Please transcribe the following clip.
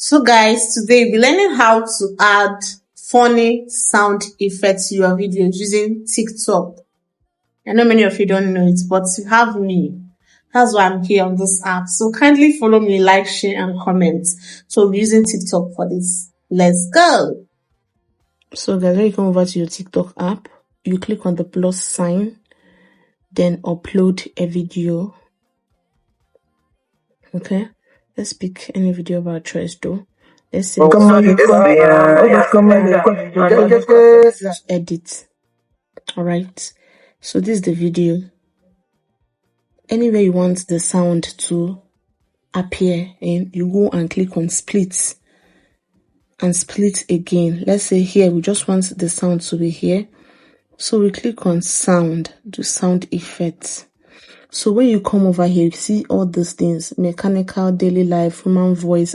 So guys, today we're learning how to add funny sound effects to your videos using TikTok. I know many of you don't know it, but you have me. That's why I'm here on this app. So kindly follow me, like, share, and comment. So we're using TikTok for this. Let's go. So guys, when you come over to your TikTok app, you click on the plus sign, then upload a video. Okay, let's pick any video of our choice though. Let's say edit. Alright, so this is the video. Anywhere you want the sound to appear, and you go and click on split and split again. Let's say here we just want the sound to be here, so we click on sound, do sound effects. So when you come over here, you see all these things: mechanical, daily life, human voice,